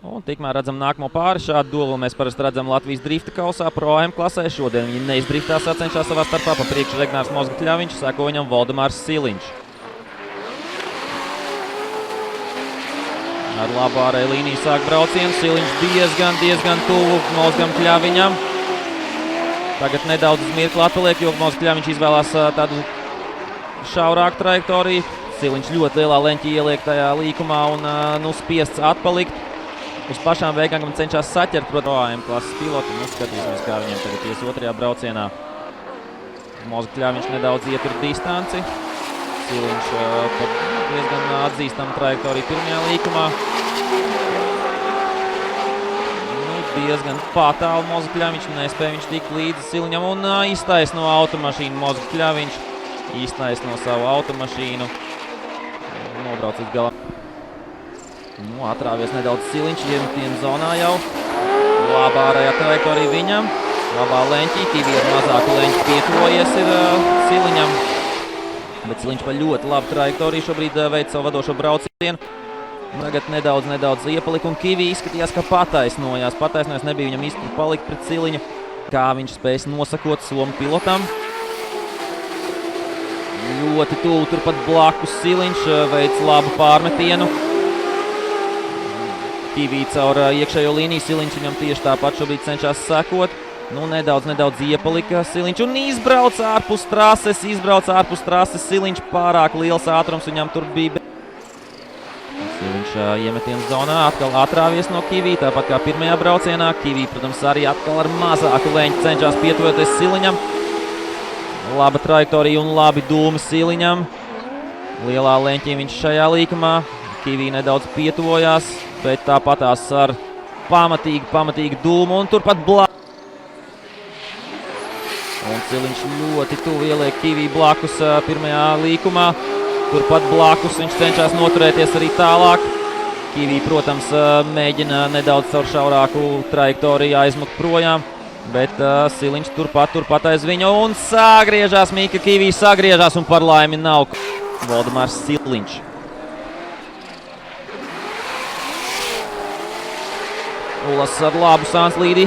Un tikmēr redzam nākamo pāri. Šādu duelu mēs parasti redzam Latvijas drifta kausā Pro AM klasē. Šodien viņi neizdriftā sacenšās savā starpā. Pa priekšu Regnārs Mozgatļaviņš, seko viņam Voldemārs Siliņš. Ar labu ārēju līniju sāk braucienu. Siliņš diezgan tuvu Mozgatļaviņam. Tagad nedaudz uz mirkli atpaliek, jo Mozgatļaviņš izvēlās tādu šaurāku trajektoriju. Siliņš ļoti lielā leņķī ieliek tajā līkumā un spiests atpalikt. Uz pašām beigām cenšas saķert Pro AM klases pilotu. Skatīsimies, kā viņiem tagad ies otrajā braucienā. Mozgatļaviņš nedaudz ietur distanci. Siliņš pat diezgan atzīstama trajektorija pirmajā līkumā. Diezgan patālu Mozgatļaviņš, nespēja viņš tikt līdzi Siliņam un iztaisno automašīnu Mozgatļaviņš. Iztaisno savu automašīnu. Nobrauc līdz galam. Atrāvies nedaudz Siliņš, iemetienu zonā jau. Labā ārējā trajektorija viņam. Labā leņķī, Kivi ar mazāku leņķi pietuvojies ir Siliņam. Bet Siliņš pa ļoti labu trajektoriju šobrīd veic savu vadošo braucienu. Tagad nedaudz iepalika un Kivi izskatījās, ka pataisnojās. Pataisnojās, nebija viņam īsti palikt pret Siliņu. Kā viņš spējas nosakot somu pilotam. Ļoti tuvu turpat blakus Siliņš veic labu pārmetienu. Kivi caur iekšējo līniju, Siliņš viņam tieši tāpat šobrīd cenšas sekot. Nedaudz iepalika Siliņš un izbrauc ārpus trases. Siliņš pārāk liels ātrums viņam tur bija. Siliņš iemetienu zonā, atkal atrāvies no Kivi, tāpat kā pirmajā braucienā. Kivi, protams, arī atkal ar mazāku leņķi cenšas pietuvoties Siliņam. Laba trajektorija un labi dūmi Siliņam. Lielā leņķī viņš šajā līkumā. Kivi nedaudz pietuvojās, bet tāpatās ar pamatīgu dūmu un turpat blakus. Un Siliņš ļoti tuvu ieliek Kivi blakus pirmajā līkumā. Turpat blakus viņš cenšas noturēties arī tālāk. Kivi, protams, mēģina nedaudz caur šaurāku trajektoriju aizmukt projām. Bet Siliņš turpat aiz viņu un sagriežās. Mika Kivi sagriežās un par laimi nav Voldemārs Siliņš. Ulas ar labu sānslīdi,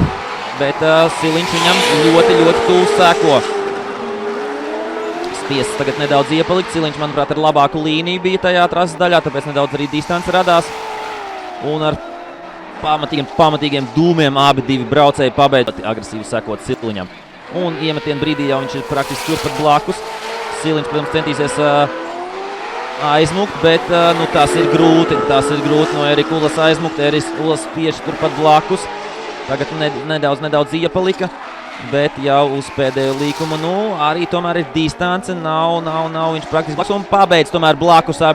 bet Siliņš viņam ļoti tuvu seko. Spiests tagad nedaudz iepalikt. Siliņš, manuprāt, ar labāku līniju bija tajā trases daļā, tāpēc nedaudz arī distance radās. Un ar pamatīgiem dūmiem abi divi braucēji pabeidz agresīvi sekot Siliņam. Un iemetienu brīdī jau viņš ir praktiski turpat blakus. Siliņš, protams, centīsies aizmukt, bet tas ir grūti. No Erika Ulas aizmukt. Eriks Ulas tieši turpat blakus. Tagad nedaudz iepalika, bet jau uz pēdējo līkumu. Arī tomēr ir distance. Nav viņš praktiski blakus un pabeidz tomēr blakus abi